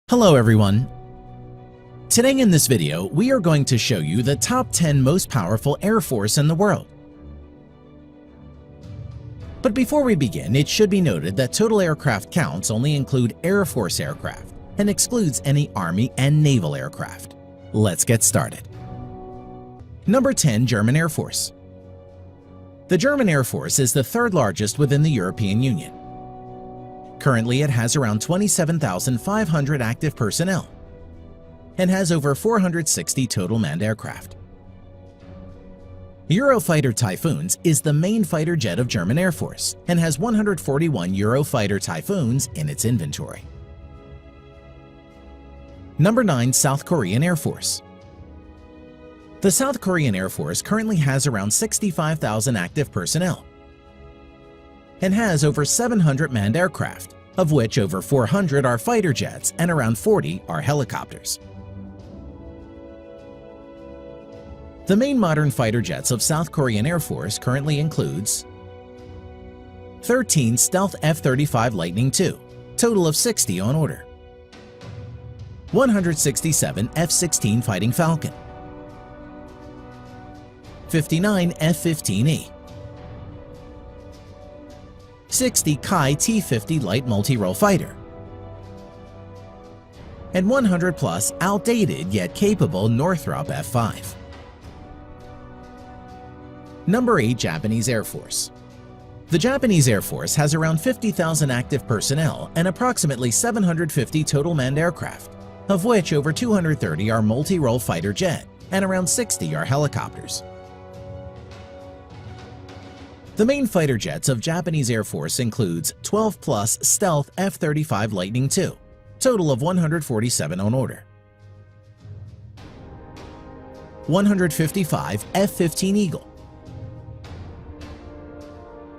Hello everyone! Today in this video, we are going to show you the top 10 most powerful Air Force in the world. But before we begin, it should be noted that total aircraft counts only include Air Force aircraft and excludes any Army and naval aircraft. Let's get started. Number 10. German Air Force. The German Air Force is the third largest within the European Union. Currently, it has around 27,500 active personnel and has over 460 total manned aircraft. Eurofighter Typhoons is the main fighter jet of German Air Force and has 141 Eurofighter Typhoons in its inventory. Number 9. South Korean Air Force. The South Korean Air Force currently has around 65,000 active personnel and has over 700 manned aircraft, of which over 400 are fighter jets and around 40 are helicopters. The main modern fighter jets of South Korean Air Force currently includes 13 stealth F-35 Lightning II, total of 60 on order, 167 F-16 Fighting Falcon, 59 F-15E, 60 Kai T-50 light multi-role fighter, and 100 plus outdated yet capable Northrop F-5. Number 8. Japanese Air Force. The Japanese Air Force has around 50,000 active personnel and approximately 750 total manned aircraft, of which over 230 are multi-role fighter jet and around 60 are helicopters. The main fighter jets of Japanese Air Force includes 12 plus stealth F-35 Lightning II, total of 147 on order, 155 F-15 Eagle,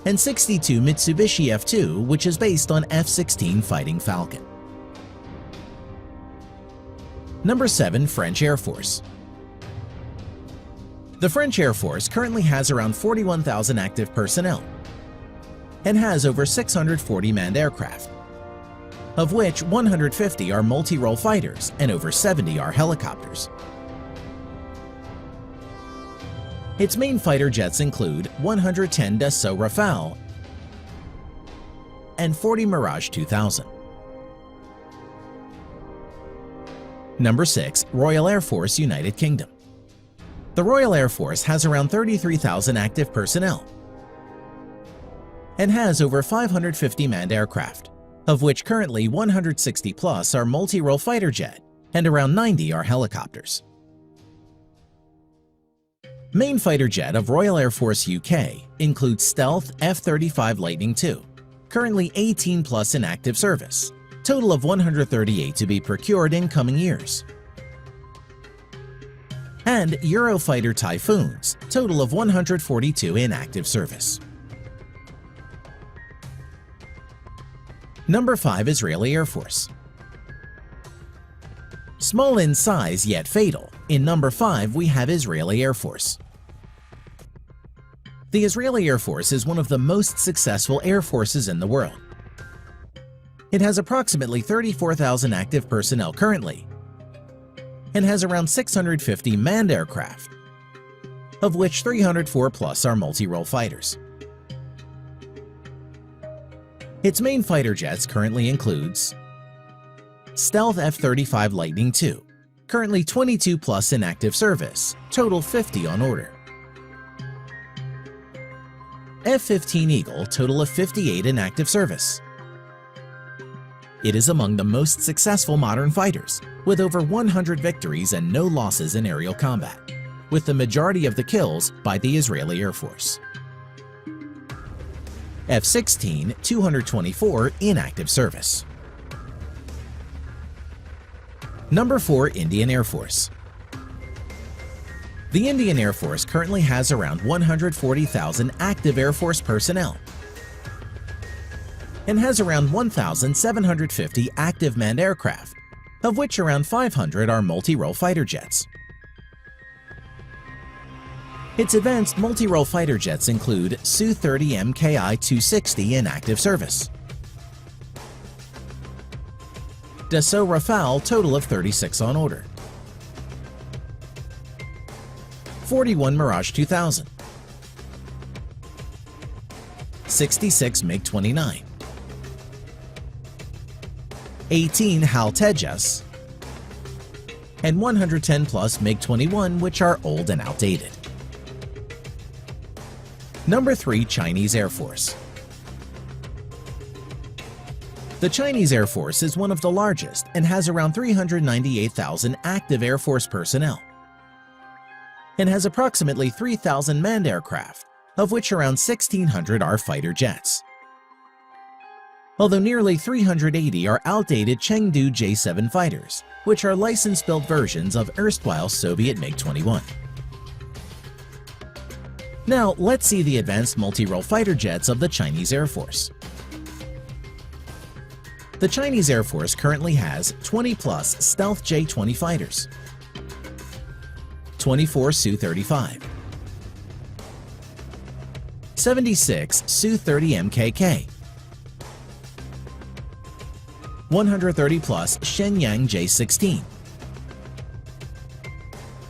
and 62 Mitsubishi F-2, which is based on F-16 Fighting Falcon. Number 7. French Air Force. The French Air Force currently has around 41,000 active personnel and has over 640 manned aircraft, of which 150 are multi-role fighters and over 70 are helicopters. Its main fighter jets include 110 Dassault Rafale and 40 Mirage 2000. Number 6. Royal Air Force, United Kingdom. The Royal Air Force has around 33,000 active personnel and has over 550 manned aircraft, of which currently 160 plus are multi-role fighter jet and around 90 are helicopters. Main fighter jet of Royal Air Force UK includes stealth F-35 Lightning II, currently 18 plus in active service, total of 138 to be procured in coming years, and Eurofighter Typhoons, total of 142 in active service. Number 5. Israeli Air Force. Small in size yet fatal, in number 5 we have Israeli Air Force. The Israeli Air Force is one of the most successful air forces in the world. It has approximately 34,000 active personnel currently and has around 650 manned aircraft, of which 304 plus are multi-role fighters. Its main fighter jets currently includes stealth F-35 Lightning II, currently 22 plus in active service, total 50 on order, F-15 Eagle, total of 58 in active service. It is among the most successful modern fighters, with over 100 victories and no losses in aerial combat, with the majority of the kills by the Israeli Air Force. F-16, 224 in active service. Number 4. Indian Air Force. The Indian Air Force currently has around 140,000 active Air Force personnel and has around 1,750 active manned aircraft, of which around 500 are multi-role fighter jets. Its advanced multi-role fighter jets include Su-30M Kai 260 in active service, Dassault Rafale total of 36 on order, 41 Mirage 2000, 66 MiG-29, 18 HAL Tejas, and 110 plus MiG-21, which are old and outdated. Number 3. Chinese Air Force. The Chinese Air Force is one of the largest and has around 398,000 active Air Force personnel, and has approximately 3,000 manned aircraft, of which around 1,600 are fighter jets. Although nearly 380 are outdated Chengdu J-7 fighters, which are license-built versions of erstwhile Soviet MiG-21. Now, let's see the advanced multi-role fighter jets of the Chinese Air Force. The Chinese Air Force currently has 20-plus stealth J-20 fighters, 24 Su-35, 76 Su-30 MKK, 130-plus Shenyang J-16,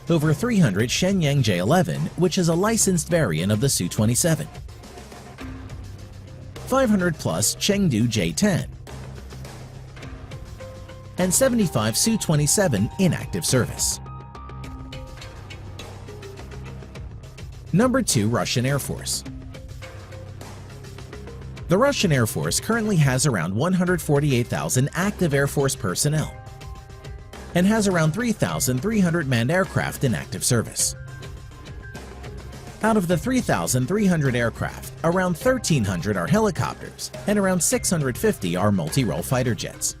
over 300 Shenyang J-11, which is a licensed variant of the Su-27, 500-plus Chengdu J-10, and 75 Su-27 in active service. Number 2. Russian Air Force. The Russian Air Force currently has around 148,000 active Air Force personnel and has around 3,300 manned aircraft in active service. Out of the 3,300 aircraft, around 1,300 are helicopters and around 650 are multi-role fighter jets.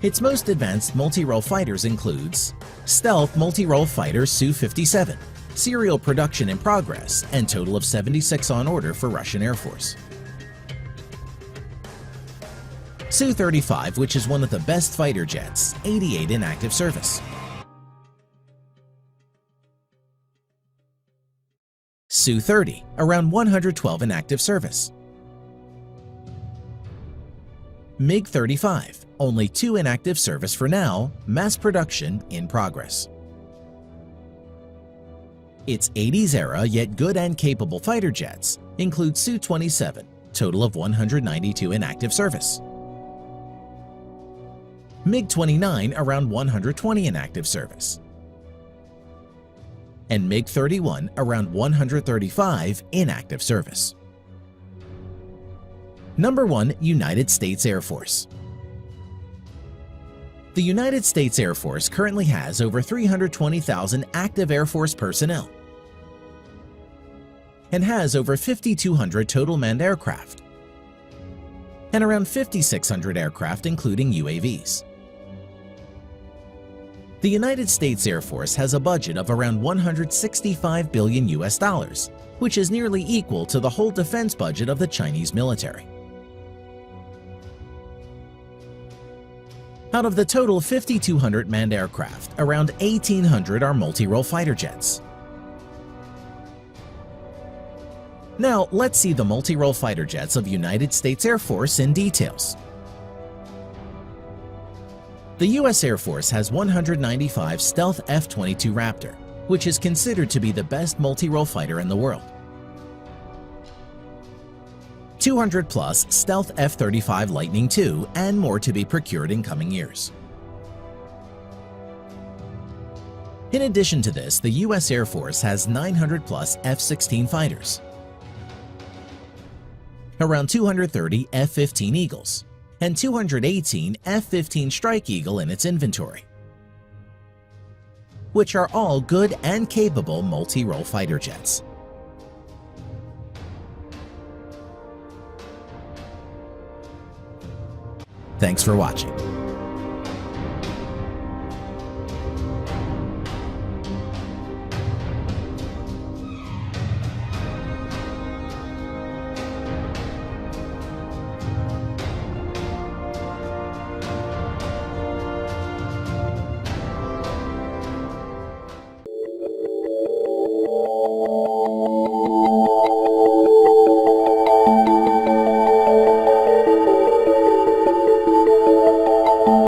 Its most advanced multi-role fighters includes stealth multi-role fighter Su-57, serial production in progress, and total of 76 on order for Russian Air Force. Su-35, which is one of the best fighter jets, 88 in active service. Su-30, around 112 in active service. MiG-35, only 2 in active service for now, mass production in progress. Its 80s era yet good and capable fighter jets include Su-27, total of 192 in active service. MiG-29, around 120 in active service. And MiG-31, around 135 in active service. Number 1. United States Air Force. The United States Air Force currently has over 320,000 active Air Force personnel and has over 5,200 total manned aircraft and around 5,600 aircraft including UAVs. The United States Air Force has a budget of around $165 billion US, which is nearly equal to the whole defense budget of the Chinese military. Out of the total 5,200 manned aircraft, around 1,800 are multi-role fighter jets. Now, let's see the multi-role fighter jets of United States Air Force in details. The U.S. Air Force has 195 stealth F-22 Raptor, which is considered to be the best multi-role fighter in the world. 200-plus stealth F-35 Lightning II, and more to be procured in coming years. In addition to this, the U.S. Air Force has 900-plus F-16 fighters, around 230 F-15 Eagles, and 218 F-15 Strike Eagle in its inventory, which are all good and capable multi-role fighter jets. Thanks for watching.